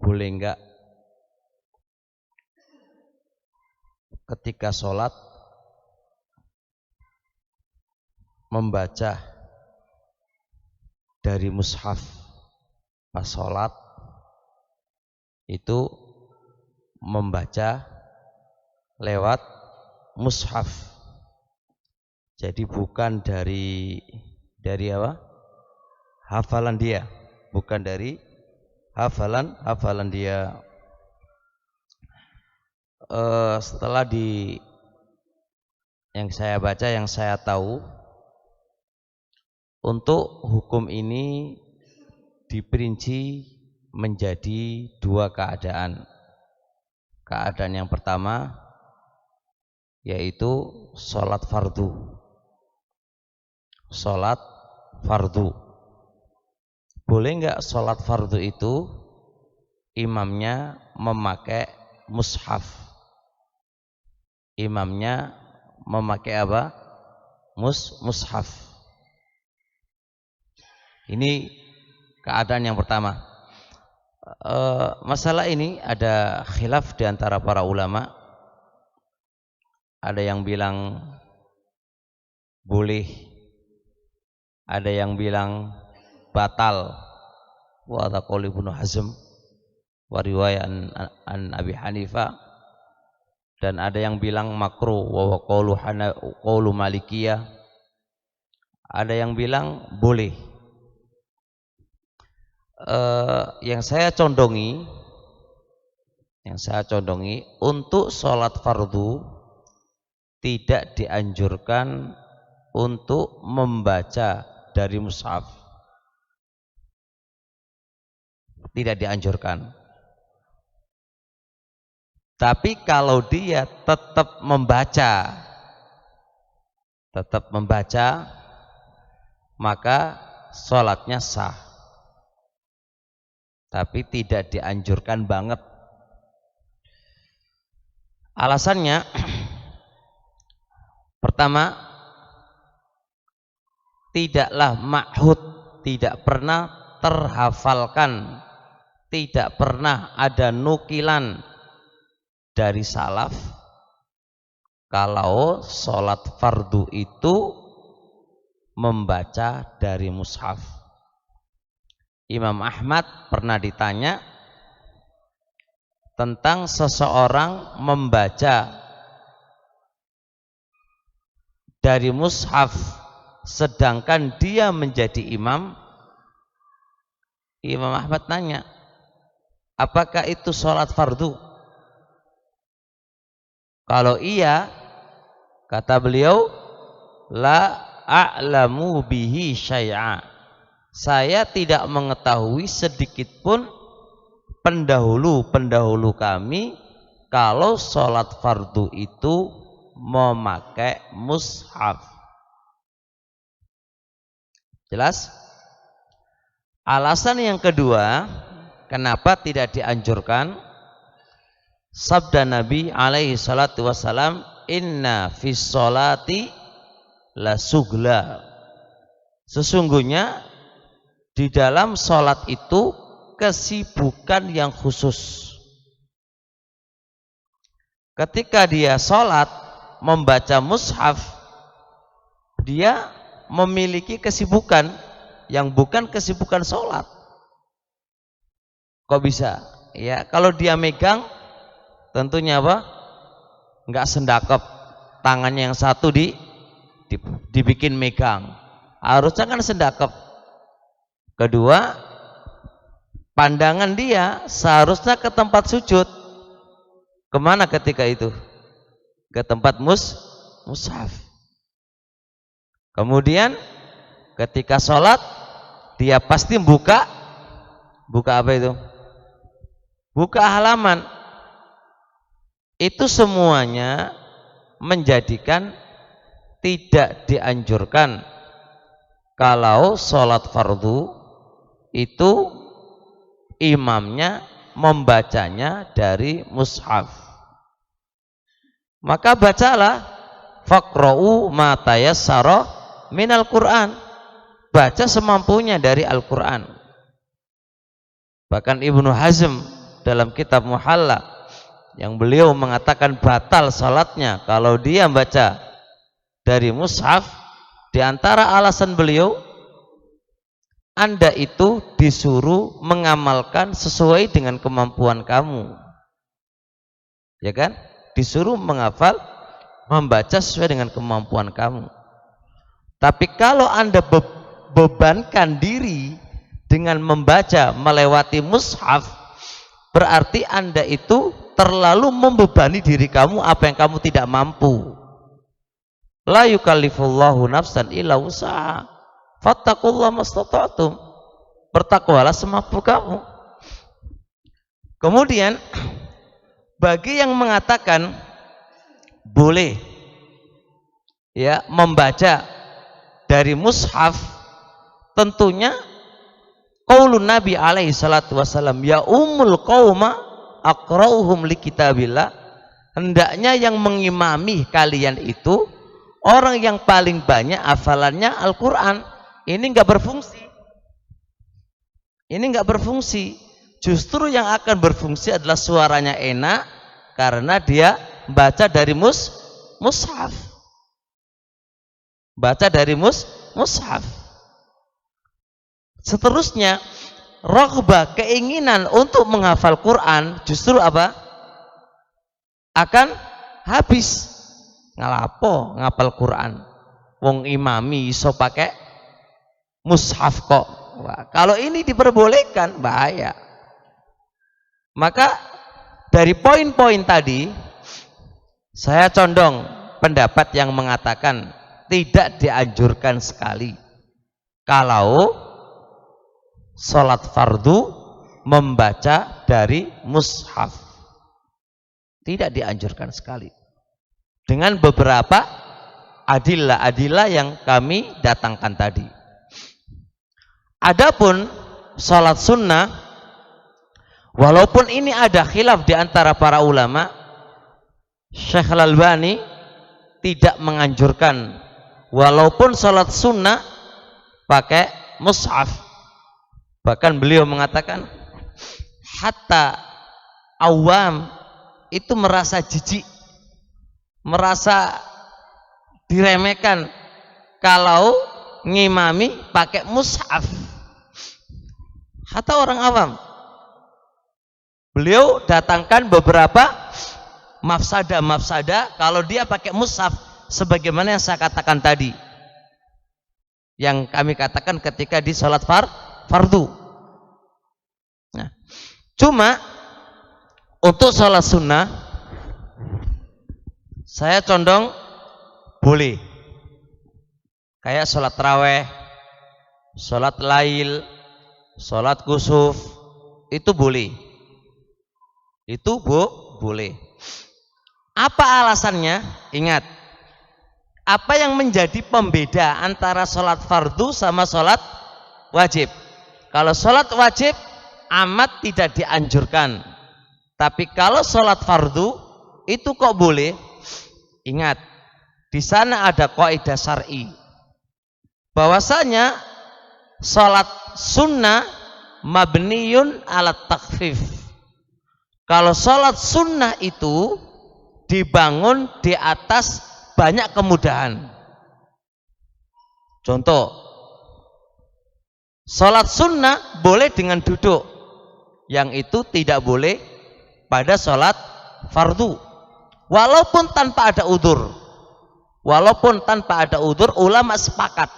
boleh enggak ketika sholat membaca dari mushaf? Pas sholat itu membaca lewat mushaf, jadi bukan dari apa? Hafalan dia, bukan dari hafalan dia. Setelah yang saya baca, yang saya tahu, untuk hukum ini diperinci menjadi dua keadaan. Keadaan yang pertama yaitu sholat fardu. Sholat fardu. Boleh enggak sholat fardu itu imamnya memakai mushaf? Imamnya memakai apa? Mushaf. Ini keadaan yang pertama. Masalah ini ada khilaf di antara para ulama. Ada yang bilang boleh, ada yang bilang batal. Wa taqul Ibnu Hazm wa riwayat an Abi Hanifah, dan ada yang bilang makruh wa qaulu Malikiyah. Ada yang bilang boleh. Yang saya condongi untuk sholat fardu tidak dianjurkan untuk membaca dari mushaf. Tidak dianjurkan. Tapi kalau dia tetap membaca, maka sholatnya sah. Tapi tidak dianjurkan banget. Alasannya, pertama, tidaklah ma'hud, tidak pernah terhafalkan, tidak pernah ada nukilan dari salaf kalau sholat fardu itu membaca dari mushaf. Imam Ahmad pernah ditanya tentang seseorang membaca dari mushaf sedangkan dia menjadi imam. Imam Ahmad tanya, apakah itu sholat fardu? Kalau iya, kata beliau, la a'lamu bihi syai'a. Saya tidak mengetahui sedikit pun pendahulu kami kalau sholat fardu itu memakai mushaf. Jelas? Alasan yang kedua, kenapa tidak dianjurkan? Sabda Nabi alaihi salatu wassalam, inna fis sholati la sugla. Sesungguhnya di dalam sholat itu kesibukan yang khusus. Ketika dia sholat membaca mushaf, dia memiliki kesibukan yang bukan kesibukan sholat. Kok bisa? Ya, kalau dia megang, tentunya apa? Enggak sendakep. Tangannya yang satu dibikin megang. Harusnya kan sendakep. Kedua, pandangan dia seharusnya ke tempat sujud. Kemana ketika itu? Ke tempat mushaf. Kemudian ketika sholat, dia pasti buka apa itu? Buka halaman. Itu semuanya menjadikan tidak dianjurkan kalau sholat fardu itu imamnya membacanya dari mushaf. Maka bacalah faqra'u ma tayassara minal Qur'an. Baca semampunya dari Al-Qur'an. Bahkan Ibnu Hazm dalam kitab Muhalla yang beliau mengatakan batal salatnya kalau dia baca dari mushaf. Di antara alasan beliau, Anda itu disuruh mengamalkan sesuai dengan kemampuan kamu, ya kan? Disuruh menghafal, membaca sesuai dengan kemampuan kamu. Tapi kalau Anda bebankan diri dengan membaca melewati mushaf, berarti Anda itu terlalu membebani diri kamu apa yang kamu tidak mampu. La yukallifullahu nafsan illa wus'aha. Fattaqullaha mastata'tum. Bertakwalah semampu kamu. Kemudian bagi yang mengatakan boleh ya membaca dari mushaf, tentunya qaulun Nabi alaihi salatu wasallam ya ummul qauma aqra'uhum likitabillah, hendaknya yang mengimami kalian itu orang yang paling banyak hafalannya Al-Quran. Ini enggak berfungsi. Ini enggak berfungsi. Justru yang akan berfungsi adalah suaranya enak karena dia baca dari mushaf. Baca dari mushaf. Seterusnya, raghbah, keinginan untuk menghafal Quran justru apa? Akan habis. Ngalapo ngapal Quran, wong imami iso pakai mushaf kok. Wah, kalau ini diperbolehkan bahaya. Maka dari poin-poin tadi saya condong pendapat yang mengatakan tidak dianjurkan sekali kalau sholat fardu membaca dari mushaf. Tidak dianjurkan sekali, dengan beberapa adillah yang kami datangkan tadi. Adapun salat sunnah, walaupun ini ada khilaf di antara para ulama, Syekh Al-Albani tidak menganjurkan walaupun salat sunnah pakai mushaf. Bahkan beliau mengatakan hatta awam itu merasa jijik, merasa diremehkan kalau ngimami pakai mushaf. Hatta orang awam. Beliau datangkan beberapa mafsadah kalau dia pakai mushaf, sebagaimana yang saya katakan tadi, yang kami katakan ketika di sholat fardu. Nah, cuma untuk sholat sunnah saya condong boleh, kayak sholat taraweh, sholat lail, sholat kusuf, itu boleh. Itu boleh. Apa alasannya? Ingat, apa yang menjadi pembeda antara sholat fardu sama sholat wajib? Kalau sholat wajib amat tidak dianjurkan, tapi kalau sholat fardu itu kok boleh? Ingat, di sana ada kaidah syar'i bahwasanya sholat sunnah mabniyun ala takhfif. Kalau sholat sunnah itu dibangun di atas banyak kemudahan. Contoh, sholat sunnah boleh dengan duduk, yang itu tidak boleh pada sholat fardu. Walaupun tanpa ada udzur, ulama sepakat.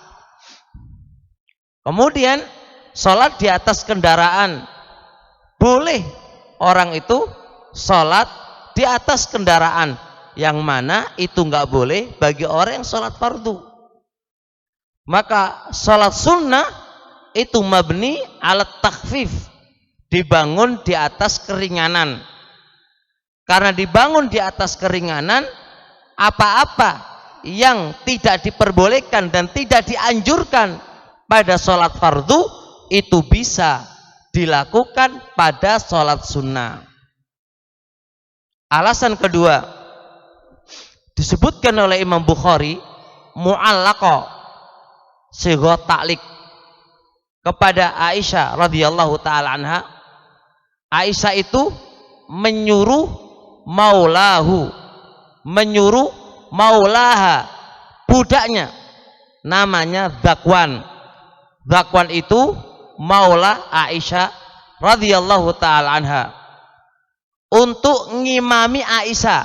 Kemudian sholat di atas kendaraan, boleh orang itu sholat di atas kendaraan, yang mana itu nggak boleh bagi orang yang sholat fardu. Maka sholat sunnah itu mabni alat takhfif, dibangun di atas keringanan. Karena dibangun di atas keringanan, apa-apa yang tidak diperbolehkan dan tidak dianjurkan pada sholat fardu itu bisa dilakukan pada sholat sunnah. Alasan kedua disebutkan oleh Imam Bukhari, mu'allaqah, sigha ta'liq kepada Aisyah radhiyallahu taala anha, Aisyah itu menyuruh maulahu, menyuruh maulaha, budaknya, namanya Dzakwan. Dzakwan itu maula Aisyah radhiyallahu ta'ala anha, untuk ngimami Aisyah,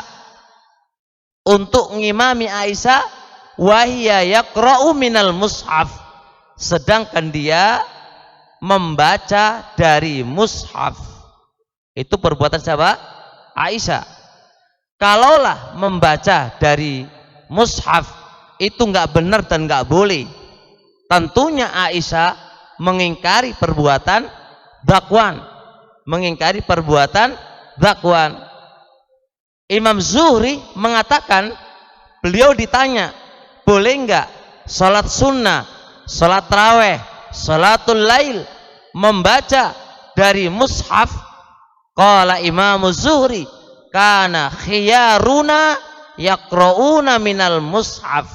untuk ngimami Aisyah, wahya yaqra'u minal mushaf, sedangkan dia membaca dari mushaf. Itu perbuatan siapa? Aisyah. Kalaulah membaca dari mushaf itu nggak benar dan nggak boleh, tentunya Aisyah mengingkari perbuatan Dzakwan, mengingkari perbuatan Dzakwan. Imam Zuhri mengatakan, beliau ditanya, boleh nggak sholat sunnah, sholat taraweh, sholatul lail membaca dari mushaf? Qala Imam Zuhri, kana khiyaruna yaqra'una minal mushaf.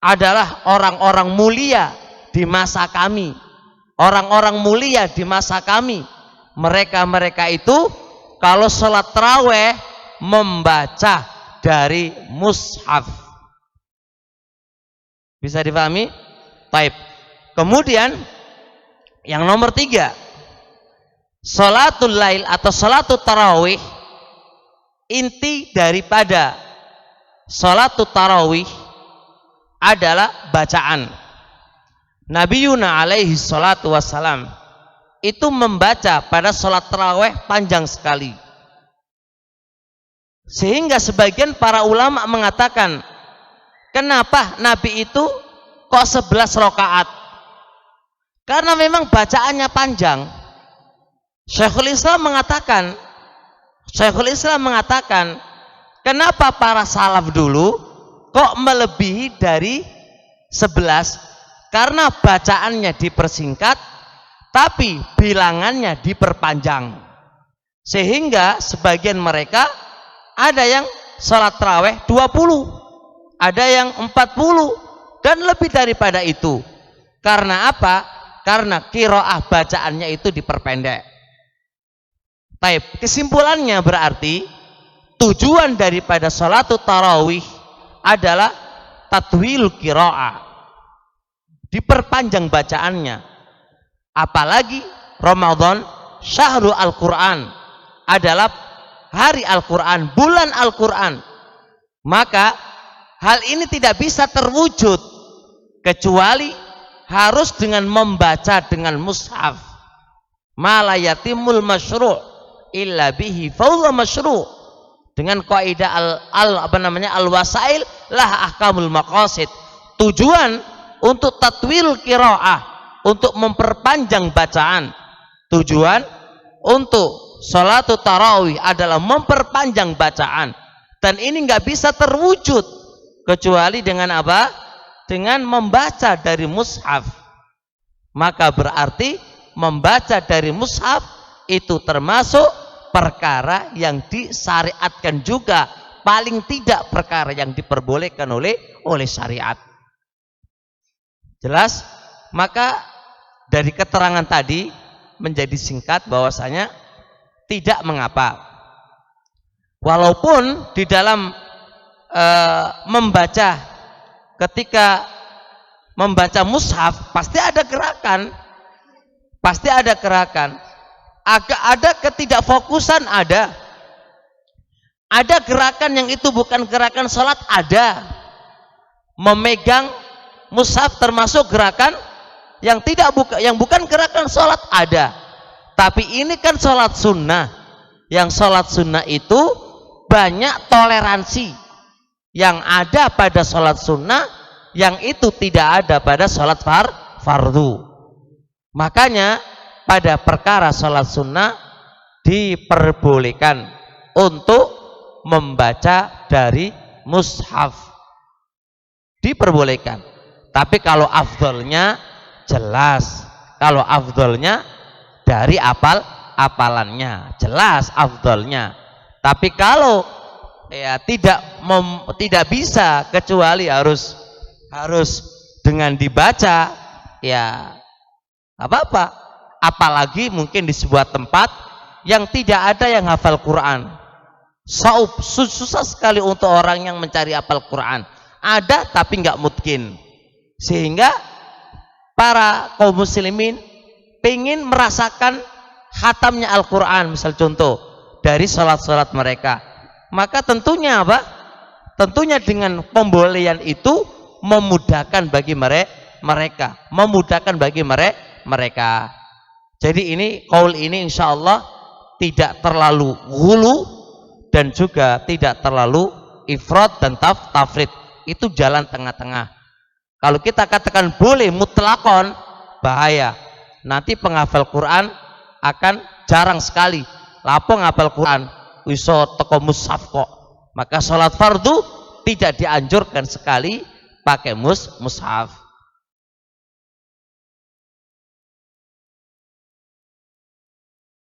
Adalah orang-orang mulia di masa kami, orang-orang mulia di masa kami, mereka itu kalau sholat taraweh membaca dari mushaf. Bisa dipahami? Baik. Kemudian yang nomor 3, sholatul lail atau sholatul tarawih, inti daripada sholatul tarawih adalah bacaan. Nabi Yuna alaihi salatu wassalam itu membaca pada sholat tarawih panjang sekali, sehingga sebagian para ulama mengatakan, kenapa Nabi itu kok 11 rakaat? Karena memang bacaannya panjang. Syekhul Islam mengatakan, kenapa para salaf dulu kok melebihi dari 11? Karena bacaannya dipersingkat, tapi bilangannya diperpanjang. Sehingga sebagian mereka ada yang sholat tarawih 20, ada yang 40, dan lebih daripada itu. Karena apa? Karena qiraah bacaannya itu diperpendek. Baik, kesimpulannya berarti tujuan daripada sholatul tarawih adalah tatwil qiraah, diperpanjang bacaannya. Apalagi Ramadan, syahrul Al-Quran, adalah hari Al-Quran, bulan Al-Quran. Maka hal ini tidak bisa terwujud kecuali harus dengan membaca dengan mushaf. Ma la yatimul masyru' illa bihi fahuwa masyru'. Dengan kaidah al-wasail lah ahkamul maqasid. Tujuan untuk tatwil qiraah, untuk memperpanjang bacaan. Tujuan untuk sholatul tarawih adalah memperpanjang bacaan, dan ini nggak bisa terwujud kecuali dengan apa? Dengan membaca dari mushaf. Maka berarti membaca dari mushaf itu termasuk perkara yang disyariatkan juga, paling tidak perkara yang diperbolehkan oleh syariat. Jelas? Maka dari keterangan tadi menjadi singkat bahwasanya tidak mengapa, walaupun di dalam membaca, ketika membaca mushaf pasti ada gerakan, agak ada ketidakfokusan, ada gerakan yang itu bukan gerakan sholat, ada memegang mushaf termasuk gerakan yang bukan gerakan sholat, ada. Tapi ini kan sholat sunnah, yang sholat sunnah itu banyak toleransi yang ada pada sholat sunnah yang itu tidak ada pada sholat fardu. Makanya pada perkara sholat sunnah diperbolehkan untuk membaca dari mushaf, diperbolehkan. Tapi kalau afdolnya jelas, kalau afdolnya dari apalannya jelas afdolnya. Tapi kalau ya tidak bisa kecuali harus dengan dibaca, ya apa-apa. Apalagi mungkin di sebuah tempat yang tidak ada yang hafal Quran. Susah sekali untuk orang yang mencari hafal Quran. Ada tapi nggak mungkin. Sehingga para kaum muslimin pengen merasakan khatamnya Al-Quran, misal contoh dari sholat-sholat mereka. Maka tentunya apa? Tentunya dengan pembolehan itu memudahkan bagi mereka, memudahkan bagi mereka. Jadi ini qaul ini insya Allah tidak terlalu hulu dan juga tidak terlalu ifrat dan tafrid. Itu jalan tengah-tengah. Kalau kita katakan boleh mutlakon, bahaya. Nanti penghafal Quran akan jarang sekali. Lapo ngapal Quran iso teko mushaf kok. Maka sholat fardu tidak dianjurkan sekali pakai mushaf.